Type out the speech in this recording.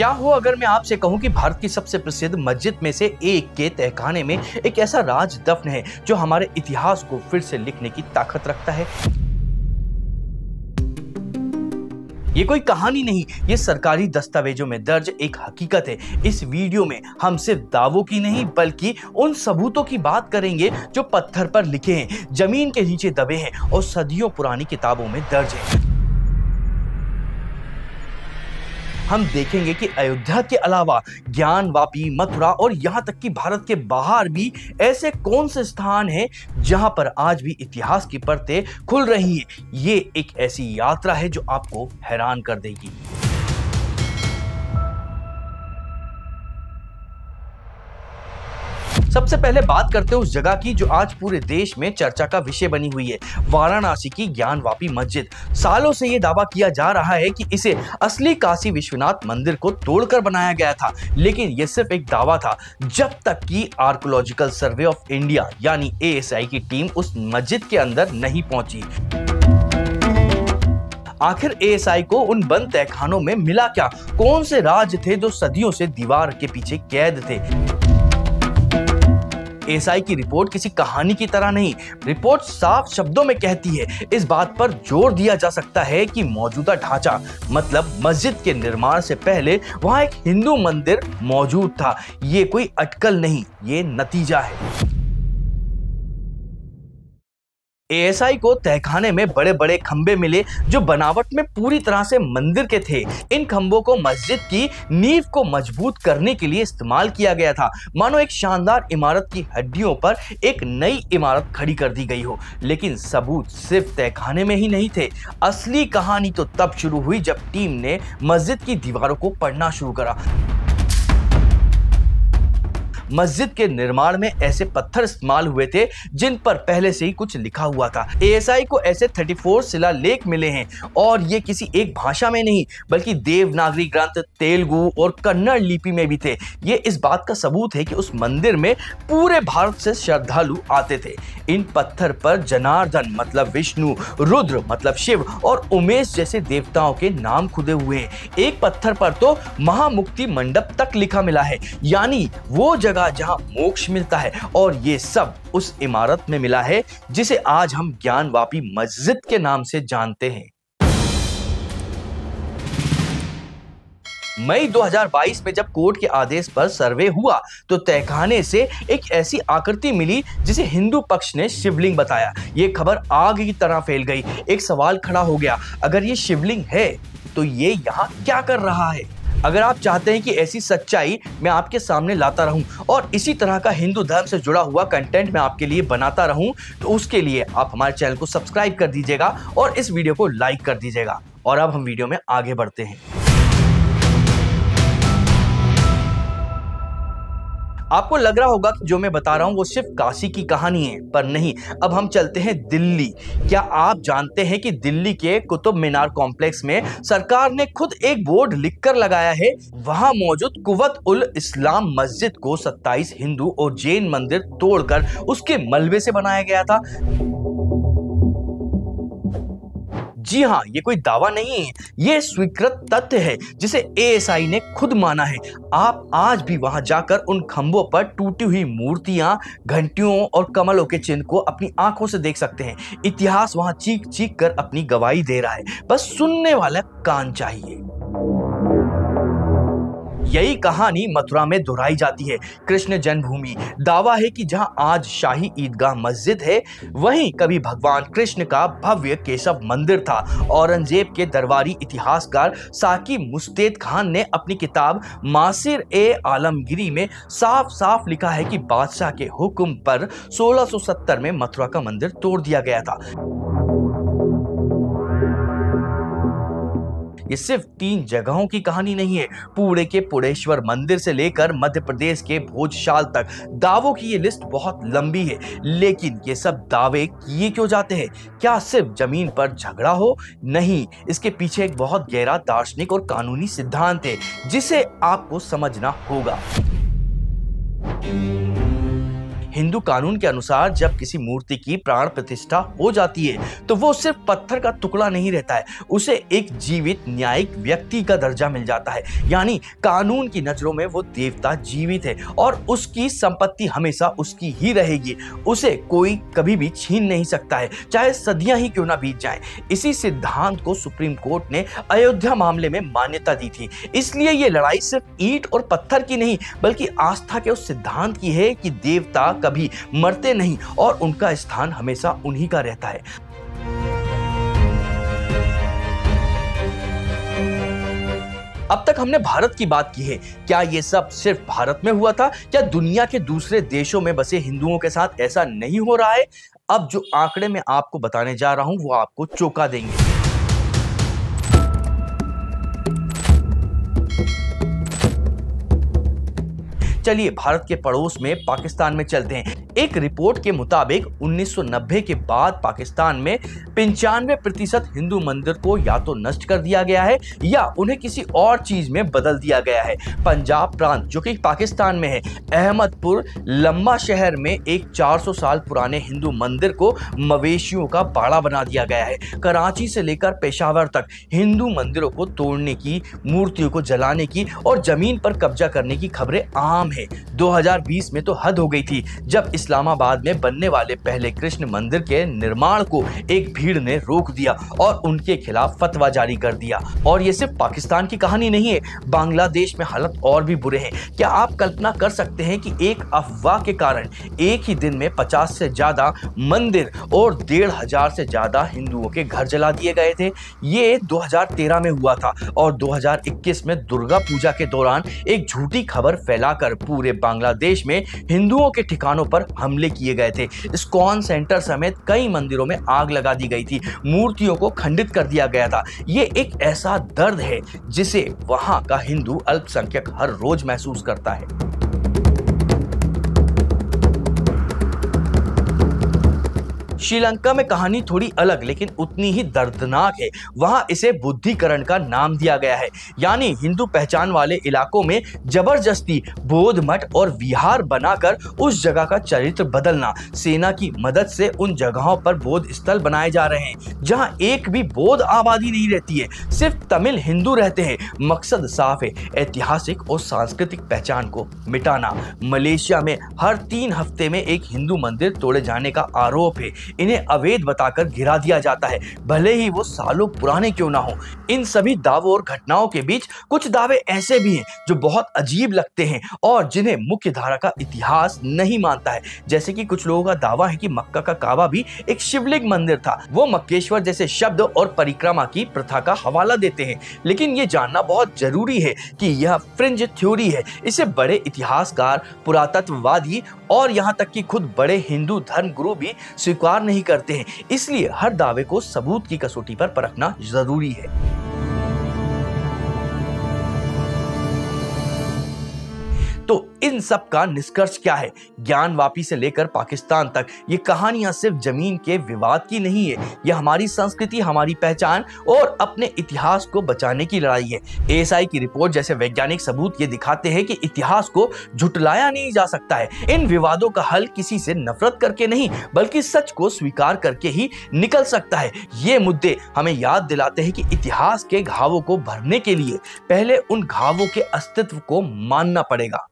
क्या हो अगर मैं आपसे कहूं कि भारत की सबसे प्रसिद्ध मस्जिद में से एक के तहखाने में एक ऐसा राज दफन है जो हमारे इतिहास को फिर से लिखने की ताकत रखता है। ये कोई कहानी नहीं, ये सरकारी दस्तावेजों में दर्ज एक हकीकत है। इस वीडियो में हम सिर्फ दावों की नहीं बल्कि उन सबूतों की बात करेंगे जो पत्थर पर लिखे हैं, जमीन के नीचे दबे हैं और सदियों पुरानी किताबों में दर्ज हैं। हम देखेंगे कि अयोध्या के अलावा ज्ञानवापी, मथुरा और यहाँ तक कि भारत के बाहर भी ऐसे कौन से स्थान हैं जहां पर आज भी इतिहास की परतें खुल रही हैं। ये एक ऐसी यात्रा है जो आपको हैरान कर देगी। सबसे पहले बात करते हैं उस जगह की जो आज पूरे देश में चर्चा का विषय बनी हुई है, वाराणसी की ज्ञानवापी मस्जिद। सालों से यह दावा किया जा रहा है कि इसे असली काशी विश्वनाथ मंदिर को तोड़कर बनाया गया था, लेकिन यह सिर्फ एक दावा था जब तक कि आर्कियोलॉजिकल सर्वे ऑफ इंडिया यानी ASI की टीम उस मस्जिद के अंदर नहीं पहुंची। आखिर ASI को उन बंद तहखानों में मिला क्या? कौन से राज थे जो सदियों से दीवार के पीछे कैद थे? ASI की रिपोर्ट किसी कहानी की तरह नहीं, रिपोर्ट साफ शब्दों में कहती है। इस बात पर जोर दिया जा सकता है कि मौजूदा ढांचा मतलब मस्जिद के निर्माण से पहले वहां एक हिंदू मंदिर मौजूद था। ये कोई अटकल नहीं, ये नतीजा है। ASI को तहखाने में बड़े बड़े खंबे मिले जो बनावट में पूरी तरह से मंदिर के थे। इन खंबों को मस्जिद की नींव को मजबूत करने के लिए इस्तेमाल किया गया था, मानो एक शानदार इमारत की हड्डियों पर एक नई इमारत खड़ी कर दी गई हो। लेकिन सबूत सिर्फ तहखाने में ही नहीं थे। असली कहानी तो तब शुरू हुई जब टीम ने मस्जिद की दीवारों को पढ़ना शुरू करा। मस्जिद के निर्माण में ऐसे पत्थर इस्तेमाल हुए थे जिन पर पहले से ही कुछ लिखा हुआ था। ASI को ऐसे 34 शिलालेख मिले हैं और ये किसी एक भाषा में नहीं बल्कि देवनागरी ग्रंथ, तेलुगु और कन्नड़ लिपि में भी थे। ये इस बात का सबूत है कि उस मंदिर में पूरे भारत से श्रद्धालु आते थे। इन पत्थर पर जनार्दन मतलब विष्णु, रुद्र मतलब शिव और उमेश जैसे देवताओं के नाम खुदे हुए हैं। एक पत्थर पर तो महामुक्ति मंडप तक लिखा मिला है, यानी वो जगह जहां मोक्ष मिलता है। और ये सब उस इमारत में मिला है जिसे आज हम ज्ञानवापी मस्जिद के नाम से जानते हैं। मई 2022 में जब कोर्ट के आदेश पर सर्वे हुआ तो तहखाने से एक ऐसी आकृति मिली जिसे हिंदू पक्ष ने शिवलिंग बताया। ये खबर आग की तरह फैल गई। एक सवाल खड़ा हो गया, अगर ये शिवलिंग है तो ये यहाँ क्या कर रहा है? अगर आप चाहते हैं कि ऐसी सच्चाई मैं आपके सामने लाता रहूं और इसी तरह का हिंदू धर्म से जुड़ा हुआ कंटेंट मैं आपके लिए बनाता रहूं, तो उसके लिए आप हमारे चैनल को सब्सक्राइब कर दीजिएगा और इस वीडियो को लाइक कर दीजिएगा। और अब हम वीडियो में आगे बढ़ते हैं। आपको लग रहा होगा कि जो मैं बता रहा हूं वो सिर्फ काशी की कहानी है, पर नहीं। अब हम चलते हैं दिल्ली। क्या आप जानते हैं कि दिल्ली के कुतुब मीनार कॉम्प्लेक्स में सरकार ने खुद एक बोर्ड लिखकर लगाया है, वहां मौजूद कुव्वत उल इस्लाम मस्जिद को 27 हिंदू और जैन मंदिर तोड़कर उसके मलबे से बनाया गया था। जी हाँ, ये कोई दावा नहीं है, ये स्वीकृत तथ्य है जिसे ASI ने खुद माना है। आप आज भी वहां जाकर उन खंभों पर टूटी हुई मूर्तियां, घंटियों और कमलों के चिन्ह को अपनी आंखों से देख सकते हैं। इतिहास वहां चीख चीख कर अपनी गवाही दे रहा है, बस सुनने वाला कान चाहिए। यही कहानी मथुरा में दोहराई जाती है। कृष्ण जन्मभूमि दावा है कि जहां आज शाही ईदगाह मस्जिद है, वहीं कभी भगवान कृष्ण का भव्य केशव मंदिर था। औरंगजेब के दरबारी इतिहासकार साकी मुस्तैद खान ने अपनी किताब मासिर-ए-आलमगीरी में साफ साफ लिखा है कि बादशाह के हुक्म पर 1670 में मथुरा का मंदिर तोड़ दिया गया था। ये सिर्फ 3 जगहों की कहानी नहीं है। पुणे के पुणेश्वर मंदिर से लेकर मध्य प्रदेश के भोजशाल तक दावों की ये लिस्ट बहुत लंबी है। लेकिन ये सब दावे किए क्यों जाते हैं? क्या सिर्फ जमीन पर झगड़ा हो? नहीं, इसके पीछे एक बहुत गहरा दार्शनिक और कानूनी सिद्धांत है जिसे आपको समझना होगा। हिंदू कानून के अनुसार जब किसी मूर्ति की प्राण प्रतिष्ठा हो जाती है तो वो सिर्फ पत्थर का टुकड़ा नहीं रहता है, उसे एक जीवित न्यायिक व्यक्ति का दर्जा मिल जाता है। यानी कानून की नजरों में वो देवता जीवित है और उसकी संपत्ति हमेशा उसकी ही रहेगी, उसे कोई कभी भी छीन नहीं सकता है, चाहे सदियां ही क्यों ना बीत जाएं। इसी सिद्धांत को सुप्रीम कोर्ट ने अयोध्या मामले में मान्यता दी थी। इसलिए ये लड़ाई सिर्फ ईंट और पत्थर की नहीं बल्कि आस्था के उस सिद्धांत की है कि देवता कभी मरते नहीं और उनका स्थान हमेशा उन्हीं का रहता है। अब तक हमने भारत की बात की है, क्या ये सब सिर्फ भारत में हुआ था? क्या दुनिया के दूसरे देशों में बसे हिंदुओं के साथ ऐसा नहीं हो रहा है? अब जो आंकड़े मैं आपको बताने जा रहा हूं वो आपको चौंका देंगे। चलिए भारत के पड़ोस में पाकिस्तान में चलते हैं। एक रिपोर्ट के मुताबिक 1990 के बाद पाकिस्तान में 95% हिंदू मंदिर को या तो नष्ट कर दिया गया है या उन्हें किसी और चीज में बदल दिया गया है। पंजाब प्रांत जो कि पाकिस्तान में है, अहमदपुर लम्बा शहर में एक 400 साल पुराने हिंदू मंदिर को मवेशियों का बाड़ा बना दिया गया है। कराची से लेकर पेशावर तक हिंदू मंदिरों को तोड़ने की, मूर्तियों को जलाने की और जमीन पर कब्जा करने की खबरें आम है। 2020 में तो हद हो गई थी जब इस्लामाबाद में बनने वाले पहले कृष्ण मंदिर के निर्माण को एक भीड़ ने रोक दिया और उनके खिलाफ फतवा जारी कर दिया। और ये सिर्फ पाकिस्तान की कहानी नहीं है, बांग्लादेश में हालत और भी बुरे हैं। क्या आप कल्पना कर सकते हैं कि एक अफवाह के कारण एक ही दिन में 50 से ज्यादा मंदिर और 1500 से ज्यादा हिंदुओं के घर जला दिए गए थे? ये 2013 में हुआ था और 2021 में दुर्गा पूजा के दौरान एक झूठी खबर फैलाकर पूरे बांग्लादेश में हिंदुओं के ठिकानों पर हमले किए गए थे। इस्कॉन सेंटर समेत कई मंदिरों में आग लगा दी गई थी, मूर्तियों को खंडित कर दिया गया था। ये एक ऐसा दर्द है जिसे वहां का हिंदू अल्पसंख्यक हर रोज महसूस करता है। श्रीलंका में कहानी थोड़ी अलग लेकिन उतनी ही दर्दनाक है। वहां इसे बुद्धिकरण का नाम दिया गया है, यानी हिंदू पहचान वाले इलाकों में जबरदस्ती बौद्ध मठ और विहार बनाकर उस जगह का चरित्र बदलना। सेना की मदद से उन जगहों पर बौद्ध स्थल बनाए जा रहे हैं जहां एक भी बौद्ध आबादी नहीं रहती है, सिर्फ तमिल हिंदू रहते हैं। मकसद साफ है, ऐतिहासिक और सांस्कृतिक पहचान को मिटाना। मलेशिया में हर 3 हफ्ते में एक हिंदू मंदिर तोड़े जाने का आरोप है। इन्हें अवैध बताकर गिरा दिया जाता है, भले ही वो सालों पुराने क्यों ना हो। इन सभी दावों और घटनाओं के बीच कुछ दावे ऐसे भी हैं जो बहुत अजीब लगते हैं और जिन्हें मुख्य धारा का इतिहास नहीं मानता है। जैसे कि कुछ लोगों का दावा है कि मक्का का काबा भी एक शिवलिंग मंदिर था। वो मक्केश्वर जैसे शब्द और परिक्रमा की प्रथा का हवाला देते हैं, लेकिन ये जानना बहुत जरूरी है कि यह फ्रिंज थ्योरी है। इसे बड़े इतिहासकार, पुरातत्ववादी और यहाँ तक कि खुद बड़े हिंदू धर्म गुरु भी स्वीकार नहीं करते हैं। इसलिए हर दावे को सबूत की कसौटी पर परखना जरूरी है। तो इन सब का निष्कर्ष क्या है? ज्ञानवापी से लेकर पाकिस्तान तक ये कहानियां सिर्फ जमीन के विवाद की नहीं है, यह हमारी संस्कृति, हमारी पहचान और अपने इतिहास को बचाने की लड़ाई है। एएसआई की रिपोर्ट जैसे वैज्ञानिक सबूत ये दिखाते हैं कि इतिहास को झुटलाया नहीं जा सकता है। इन विवादों का हल किसी से नफरत करके नहीं बल्कि सच को स्वीकार करके ही निकल सकता है। ये मुद्दे हमें याद दिलाते हैं कि इतिहास के घावों को भरने के लिए पहले उन घावों के अस्तित्व को मानना पड़ेगा।